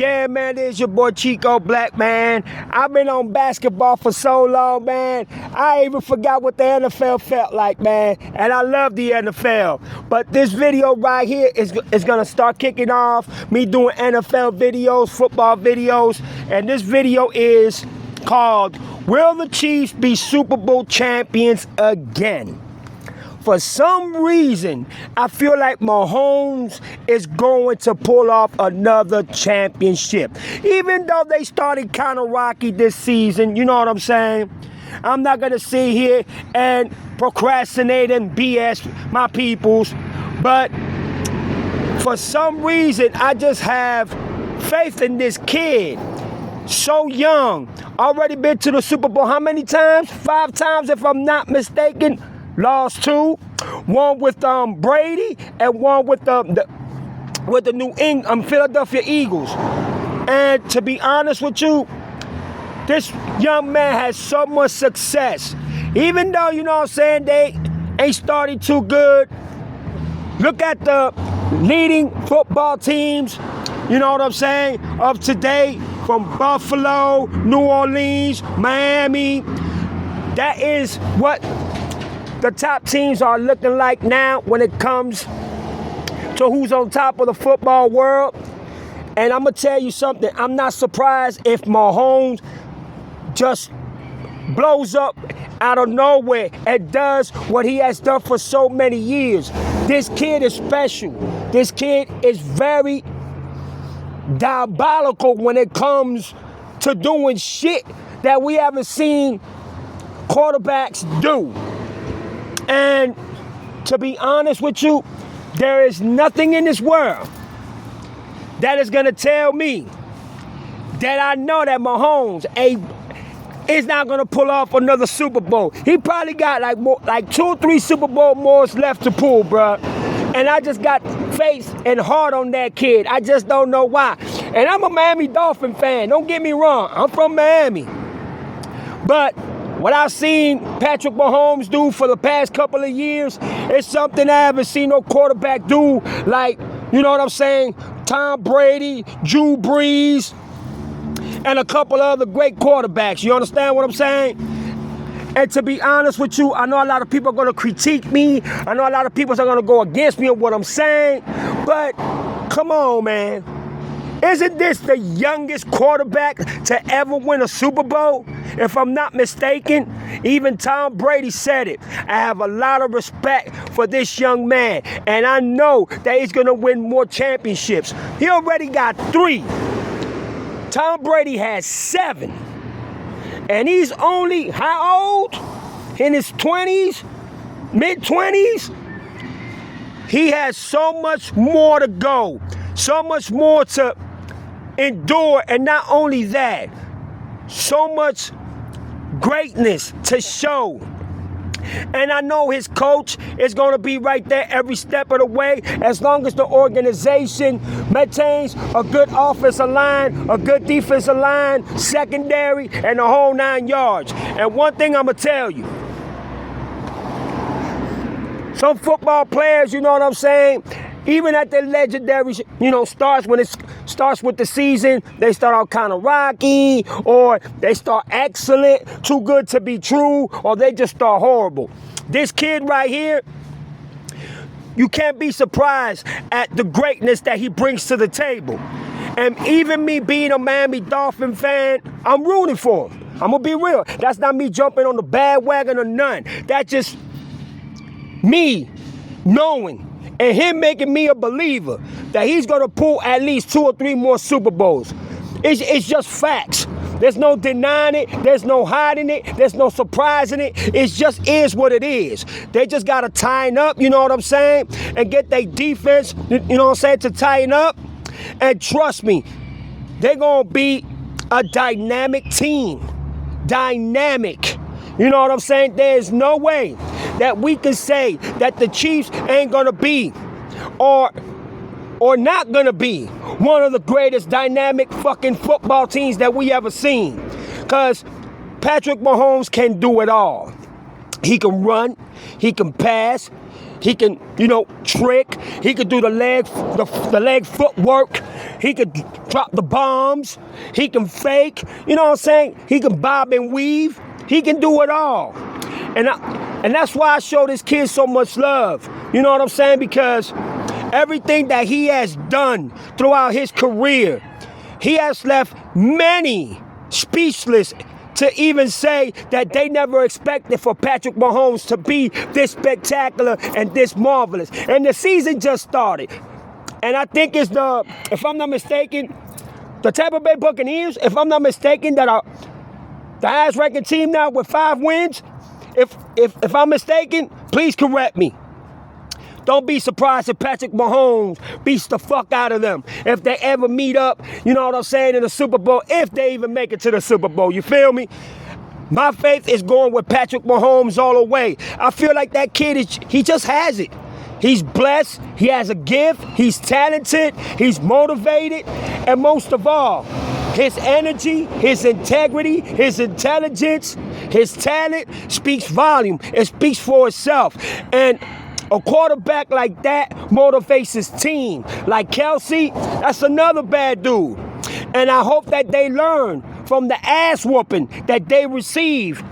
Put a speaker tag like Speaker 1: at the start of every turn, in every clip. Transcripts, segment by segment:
Speaker 1: Yeah, man, this your boy Chico Black, man. I've been on basketball for so long, man. I even forgot what the NFL felt like, man. And I love the NFL. But this video right here is gonna start kicking off me doing NFL videos, football videos. And this video is called, Will the Chiefs be Super Bowl champions again? For some reason, I feel like Mahomes is going to pull off another championship. Even though they started kind of rocky this season, you know what I'm saying? I'm not going to sit here and procrastinate and BS my peoples. But for some reason, I just have faith in this kid. So young. Already been to the Super Bowl how many times? 5 times if I'm not mistaken. Lost 2, one with Brady and one with the New England Philadelphia Eagles. And to be honest with you, this young man has so much success. Even though, you know what I'm saying, they ain't starting too good. Look at the leading football teams, you know what I'm saying, of today, from Buffalo, New Orleans, Miami. That is what the top teams are looking like now when it comes to who's on top of the football world. And I'm going to tell you something. I'm not surprised if Mahomes just blows up out of nowhere and does what he has done for so many years. This kid is special. This kid is very diabolical when it comes to doing shit that we haven't seen quarterbacks do. And to be honest with you, there is nothing in this world that is going to tell me that I know that Mahomes is not going to pull off another Super Bowl. He probably got like 2 or 3 Super Bowl more left to pull, bro. And I just got faith and heart on that kid. I just don't know why. And I'm a Miami Dolphin fan. Don't get me wrong. I'm from Miami. But what I've seen Patrick Mahomes do for the past couple of years is something I haven't seen no quarterback do, like, you know what I'm saying, Tom Brady, Drew Brees, and a couple of other great quarterbacks. You understand what I'm saying? And to be honest with you, I know a lot of people are going to critique me. I know a lot of people are going to go against me on what I'm saying. But come on, man. Isn't this the youngest quarterback to ever win a Super Bowl? If I'm not mistaken, even Tom Brady said it. I have a lot of respect for this young man, and I know that he's going to win more championships. He already got 3. Tom Brady has 7. And he's only, how old? In his 20s? Mid-20s? He has so much more to go. So much more to endure, and not only that, so much greatness to show. And I know his coach is going to be right there every step of the way, as long as the organization maintains a good offensive line, a good defensive line, secondary, and the whole 9 yards. And one thing I'm going to tell you, some football players, you know what I'm saying, even at their legendary, starts, when it starts with the season, they start out kind of rocky, or they start excellent, too good to be true, or they just start horrible. This kid right here, you can't be surprised at the greatness that he brings to the table. And even me being a Miami Dolphin fan, I'm rooting for him. I'm going to be real. That's not me jumping on the bandwagon or none. That's just me knowing and him making me a believer that he's going to pull at least 2 or 3 more Super Bowls. It's just facts. There's no denying it. There's no hiding it. There's no surprising it. It just is what it is. They just got to tighten up, you know what I'm saying, and get their defense, you know what I'm saying, to tighten up. And trust me, they're going to be a dynamic team. Dynamic. You know what I'm saying? There's no way that we can say that the Chiefs ain't going to be or not going to be one of the greatest dynamic fucking football teams that we ever seen. Because Patrick Mahomes can do it all. He can run, he can pass, He can, trick. He can do the leg footwork. He could drop the bombs. He can fake. You know what I'm saying? He can bob and weave. He can do it all. And that's why I show this kid so much love. You know what I'm saying? Because everything that he has done throughout his career, he has left many speechless to even say that they never expected for Patrick Mahomes to be this spectacular and this marvelous. And the season just started. And I think it's if I'm not mistaken, the Tampa Bay Buccaneers, if I'm not mistaken, that are the highest ranking team now with 5 wins. If I'm mistaken, please correct me. Don't be surprised if Patrick Mahomes beats the fuck out of them. If they ever meet up, you know what I'm saying, in the Super Bowl, if they even make it to the Super Bowl, you feel me? My faith is going with Patrick Mahomes all the way. I feel like that kid, he just has it. He's blessed, he has a gift, he's talented, he's motivated, and most of all, his energy, his integrity, his intelligence, his talent speaks volume. It speaks for itself. And a quarterback like that motivates his team. Like Kelsey, that's another bad dude. And I hope that they learn from the ass whooping that they received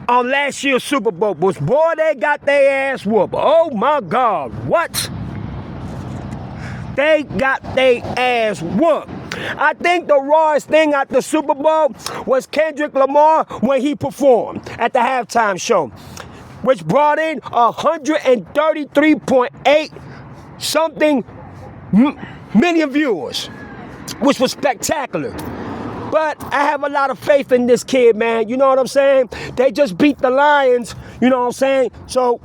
Speaker 1: on last year's Super Bowl. But boy, they got their ass whooped. Oh my God, what? They got their ass whooped. I think the rawest thing at the Super Bowl was Kendrick Lamar when he performed at the halftime show, which brought in 133.8 something million viewers, which was spectacular. But I have a lot of faith in this kid, man. You know what I'm saying? They just beat the Lions, you know what I'm saying? So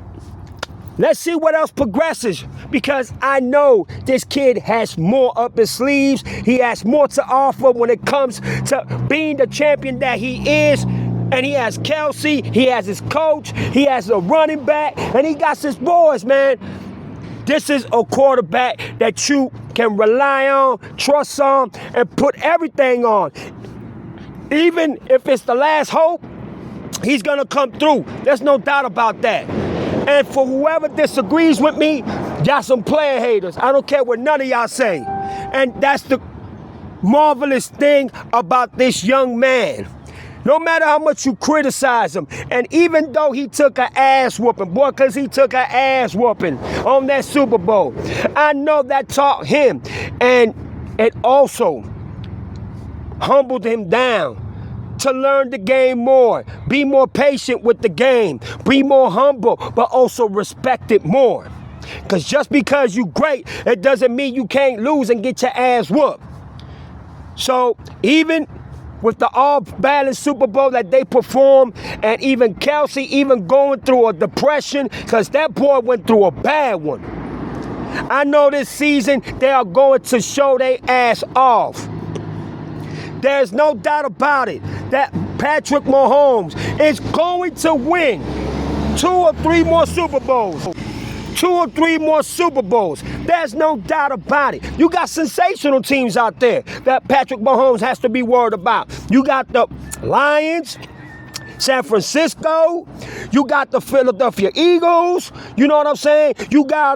Speaker 1: let's see what else progresses, because I know this kid has more up his sleeves. He has more to offer when it comes to being the champion that he is. And he has Kelsey, he has his coach, he has a running back, and he got his boys, man. This is a quarterback that you can rely on, trust on, and put everything on. Even if it's the last hope, he's going to come through. There's no doubt about that. And for whoever disagrees with me, y'all some player haters. I don't care what none of y'all say. And that's the marvelous thing about this young man. No matter how much you criticize him, and even though he took an ass whooping, boy, because he took an ass whooping on that Super Bowl, I know that taught him, and it also humbled him down to learn the game more, be more patient with the game, be more humble, but also respect it more. Because just because you great, it doesn't mean you can't lose and get your ass whooped. So even with the all-balanced Super Bowl that they performed, and even Kelsey even going through a depression, because that boy went through a bad one. I know this season they are going to show their ass off. There's no doubt about it that Patrick Mahomes is going to win 2 or 3 more Super Bowls. 2 or 3 more Super Bowls. There's no doubt about it. You got sensational teams out there that Patrick Mahomes has to be worried about. You got the Lions, San Francisco. You got the Philadelphia Eagles. You know what I'm saying? You got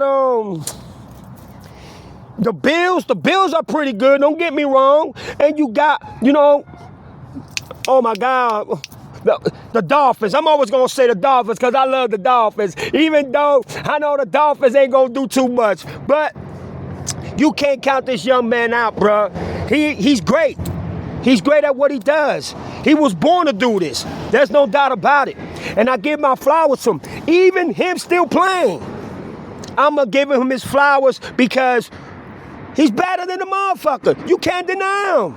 Speaker 1: the Bills. The Bills are pretty good, don't get me wrong. And you got, oh my God, the Dolphins. I'm always going to say the Dolphins because I love the Dolphins, even though I know the Dolphins ain't going to do too much. But you can't count this young man out, bro. He's great. He's great at what he does. He was born to do this. There's no doubt about it. And I give my flowers to him. Even him still playing, I'm going to give him his flowers because he's better than the motherfucker. You can't deny him.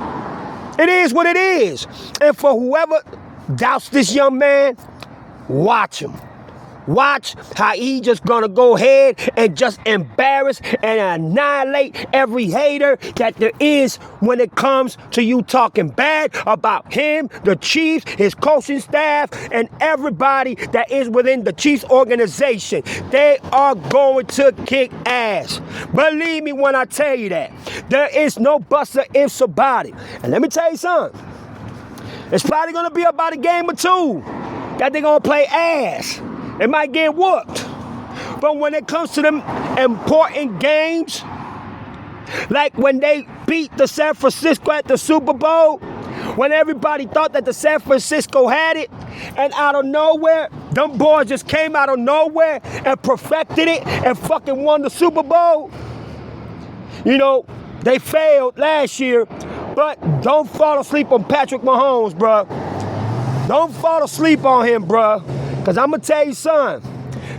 Speaker 1: It is what it is. And for whoever doubts this young man, watch him. Watch how he just gonna go ahead and just embarrass and annihilate every hater that there is when it comes to you talking bad about him, the Chiefs, his coaching staff, and everybody that is within the Chiefs organization. They are going to kick ass. Believe me when I tell you that. There is no buts or ifs about it. And let me tell you something. It's probably gonna be about a game or two that they're gonna play ass. It might get whooped. But when it comes to them important games, like when they beat the San Francisco at the Super Bowl, when everybody thought that the San Francisco had it, and out of nowhere, them boys just came out of nowhere and perfected it and fucking won the Super Bowl. You know, they failed last year, but don't fall asleep on Patrick Mahomes, bruh. Don't fall asleep on him, bruh. Because I'm going to tell you something.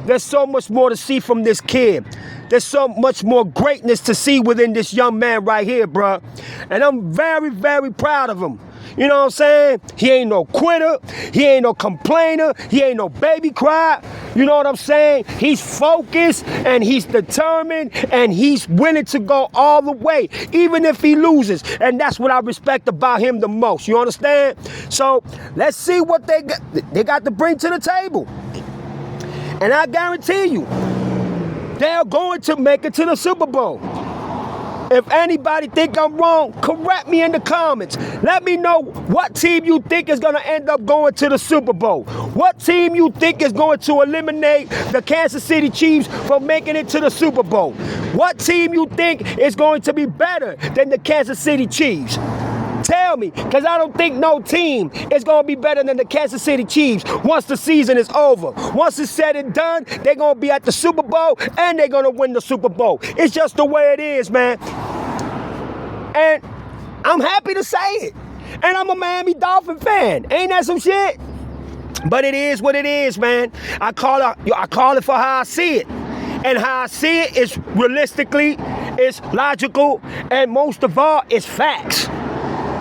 Speaker 1: There's so much more to see from this kid. There's so much more greatness to see within this young man right here, bruh. And I'm very, very proud of him. You know what I'm saying? He ain't no quitter. He ain't no complainer. He ain't no baby cry. You know what I'm saying? He's focused and he's determined and he's willing to go all the way, even if he loses. And that's what I respect about him the most. You understand? So let's see what they got to bring to the table. And I guarantee you, they're going to make it to the Super Bowl. If anybody think I'm wrong, correct me in the comments. Let me know what team you think is going to end up going to the Super Bowl. What team you think is going to eliminate the Kansas City Chiefs from making it to the Super Bowl? What team you think is going to be better than the Kansas City Chiefs? Tell me, because I don't think no team is going to be better than the Kansas City Chiefs once the season is over. Once it's said and done, they're going to be at the Super Bowl and they're going to win the Super Bowl. It's just the way it is, man. And I'm happy to say it. And I'm a Miami Dolphin fan. Ain't that some shit? But it is what it is, man. I call it for how I see it. And how I see it is realistically, it's logical, and most of all, it's facts.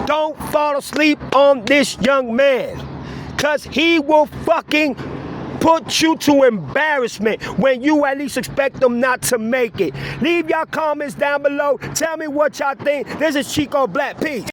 Speaker 1: Don't fall asleep on this young man, because he will fucking put you to embarrassment when you at least expect them not to make it. Leave your comments down below. Tell me what y'all think. This is Chico Black. Peace.